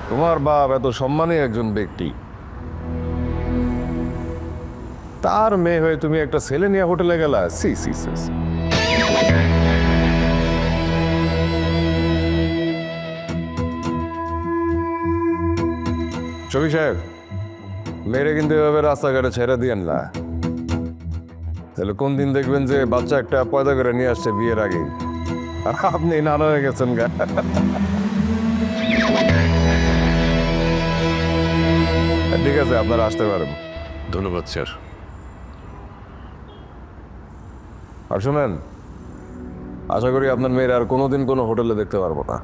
তোমার বাপ এত সম্মানী একজন ব্যক্তি, তার মেয়ে হয়ে তুমি একটা ছেলে নিয়ে হোটেলে গেলা? সি সি সি সি। শফিক সাহেব, মেয়েরে কিন্তু এভাবে রাস্তাঘাটে ছেড়ে দিয়েন না, তাহলে কোন দিন দেখবেন যে বাচ্চা একটা পয়দা করে নিয়ে আসছে বিয়ের আগে, আর আপনি নানা হয়ে গেছেন গা। ঠিক আছে, আপনারা আসতে পারেন। ধন্যবাদ স্যার। আর শুনেন, আশা করি আপনার মেয়ের আর কোনোদিন কোনো হোটেলে দেখতে পারবো না।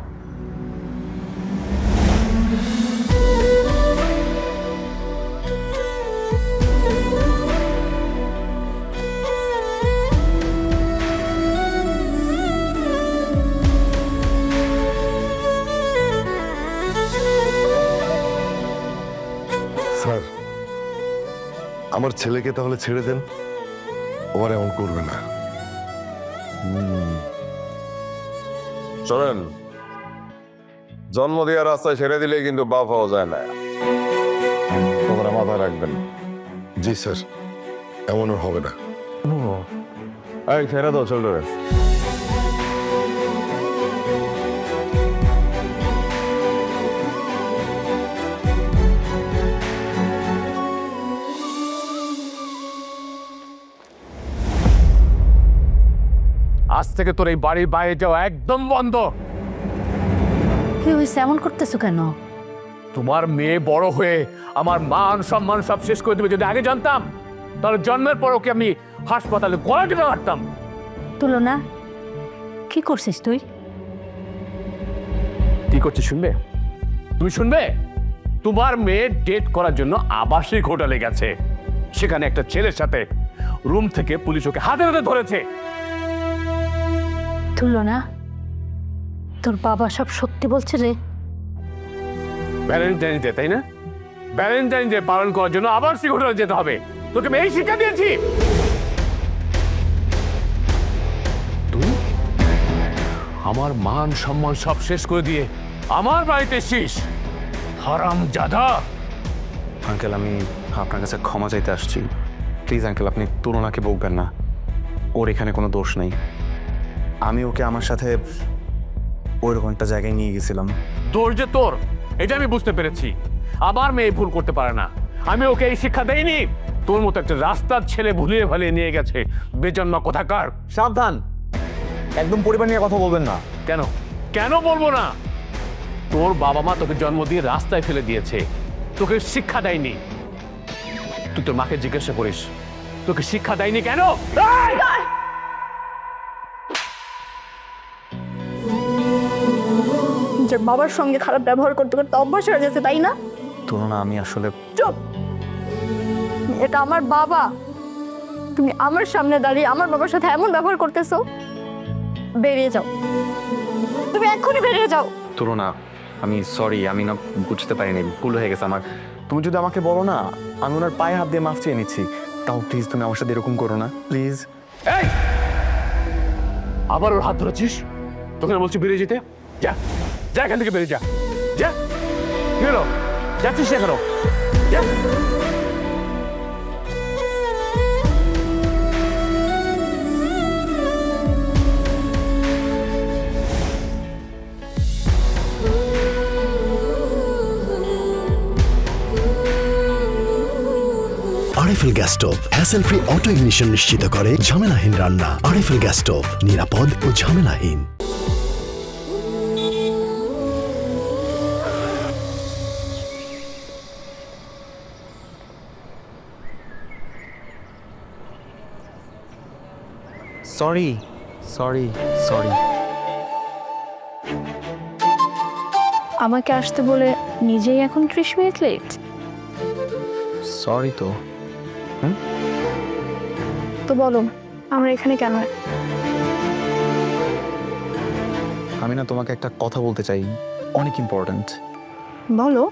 স্যার, আমার ছেলেকে তাহলে ছেড়ে দেন, ও আর এমন করবে না। শোনেন, জন্ম দেওয়ার রাস্তায় ছেড়ে দিলে কিন্তু বাপ হওয়া যায় না, তোমরা মাথায় রাখবেন। জি স্যার, এমন আর হবে না। এই ছেড়ে দাও ছেলেটারে। আজ থেকে তোর এই বাড়ির বাইরে যাওয়া একদম বন্ধ। কি হয়েছে, এমন করতেছো কেন? তোমার মেয়ে বড় হয়ে আমার মান সম্মান সব শেষ করে দেবে। যদি আগে জানতাম তাহলে জন্মের পর ওকে আমি হাসপাতালে গলা টিপে মারতাম। তুলনা, কি করছিস তুই? কি করছিস শুনবে? তুমি শুনবে? তোমার মেয়ে ডেট করার জন্য আবাসিক হোটেলে গেছে, সেখানে একটা ছেলের সাথে রুম থেকে পুলিশ ওকে হাতে হাতে ধরেছে। তুলনা, তোর বাবা সব সত্যি বলছে রে? ভ্যালেন্টাইন ডে, তাই না? ভ্যালেন্টাইন ডে পালন করার জন্য আবাসিক হোটেলে যেতে হবে। তোকে আমি এই শিক্ষা দিয়েছি। তুই আমার মান সম্মান সব শেষ করে দিয়ে আমার বাড়িতে এসেছিস, হারামজাদা। আঙ্কেল, আমি আপনার কাছে ক্ষমা চাইতে আসছি। প্লিজ আঙ্কেল, আপনি তুলনাকে বকবেন না, ওর এখানে কোনো দোষ নেই। আমি ওকে আমার সাথে ওইরকম একটা জায়গায় নিয়ে গেছিলাম। তোর যে তোর, এটা আমি বুঝতে পেরেছি। আমার মেয়ে ভুল করতে পারে না, আমি ওকে এই শিক্ষা দেইনি। তোর মতো একটা রাস্তার ছেলে ভুলিয়ে ভালিয়ে নিয়ে গেছে, বেজন্মা কোথাকার। সাবধান, একদম পরিবার নিয়ে কথা বলবেন না। কেন কেন বলবো না? তোর বাবা মা তোকে জন্ম দিয়ে রাস্তায় ফেলে দিয়েছে, তোকে শিক্ষা দেয়নি। তুই তোর মাকে জিজ্ঞাসা করিস তোকে শিক্ষা দেয়নি কেন। এই! নিজের বাবার সঙ্গে খারাপ ব্যবহার করতে করতে অভ্যাস হয়ে গেছে, তাই না? তুলনা, আমি আসলে চুপ! এটা আমার বাবা, তুমি আমার সামনে দাঁড়িয়ে আমার বাবার সাথে এমন ব্যবহার করতেছো। বেরিয়ে যাও, তুমি এক্ষুনি বেরিয়ে যাও। তুলনা, আমি সরি, আমি না বুঝতে পারিনি, ভুল হয়ে গেছে আমার। তুমি যদি আমাকে বলো না, আমি ওনার পায়ে হাত দিয়ে মাফ চেয়ে নিচ্ছি। তাও প্লিজ তুমি আমার সাথে এরকম করো না, প্লিজ। এই! আবার ওর হাত ধরেছিস? তোকে না বলছি বেরিয়ে যেতে? যা যা, এখান থেকে বেরিয়ে যা। যা, কি হলো? যাচ্ছিস না কেন? যা। RFL gas stove hassle free auto ignition নিশ্চিত করে ঝামেলাহীন রান্না। আরএফএল গ্যাস স্টোভ, নিরাপদ ও ঝামেলাহীন। Sorry sorry sorry. আমাকে আসতে বলে নিজেই এখন 30 মিনিট লেট। সরি তো। তো বলো, আমরা এখানে কেন? আমি না তোমাকে একটা কথা বলতে চাই, অনেক ইম্পর্ট্যান্ট। বলো।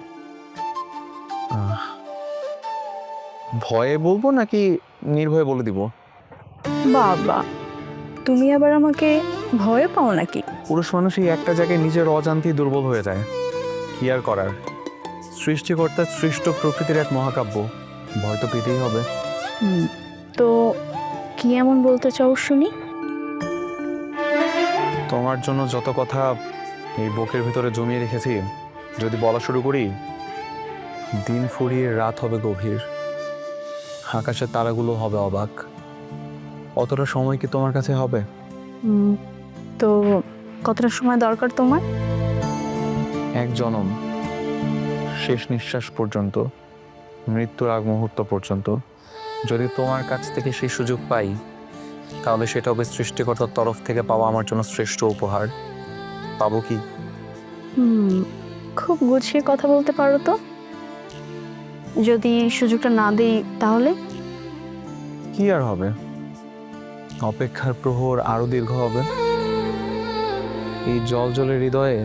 ভয়ে বলবো নাকি নির্ভয়ে বলে দিব? বাবা, তুমি আবার আমাকে ভয় পাও নাকি? পুরুষ মানুষই একটা জায়গায় নিজের অজান্তেই দুর্বল হয়ে যায়, কি আর করার। সৃষ্টিকর্তার সৃষ্ট প্রকৃতির এক মহাকাব্য, ভয় তো পেতেই হবে। তো কি এমন বলতে চাও শুনি? তোমার জন্য যত কথা এই বুকের ভিতরে জমিয়ে রেখেছি, যদি বলা শুরু করি, দিন ফুরিয়ে রাত হবে গভীর, আকাশের তারাগুলো হবে অবাক। অতটা সময় কি তোমার কাছে হবে? তো কতটা সময় দরকার তোমার? এক জনম, শেষ নিঃশ্বাস পর্যন্ত, মৃত্যুর আগ মুহূর্ত পর্যন্ত। যদি তোমার কাছ থেকে সেই সুযোগ পাই, তাহলে সেটা হবে সৃষ্টিকর্তার তরফ থেকে পাওয়া আমার জন্য শ্রেষ্ঠ উপহার। পাবো কি? খুব গুছিয়ে কথা বলতে পারো তো। যদি সুযোগটা না দেই তাহলে? কি আর হবে, অপেক্ষার প্রহর আরো দীর্ঘ হবে। এই জল হৃদয়ে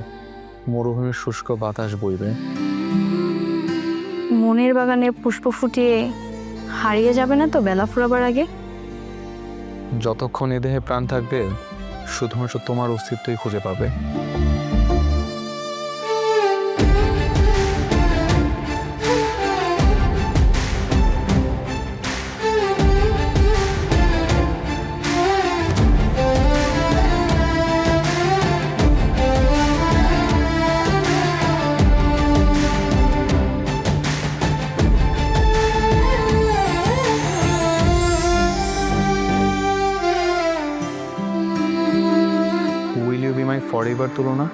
মরুভূমির শুষ্ক বাতাস বইবে। মনের বাগানে পুষ্প ফুটিয়ে হারিয়ে যাবে না তো বেলা ফুরাবার আগে? যতক্ষণ এ দেহে প্রাণ থাকবে, শুধুমাত্র তোমার অস্তিত্বই খুঁজে পাবে। Will you be my forever তুলনা?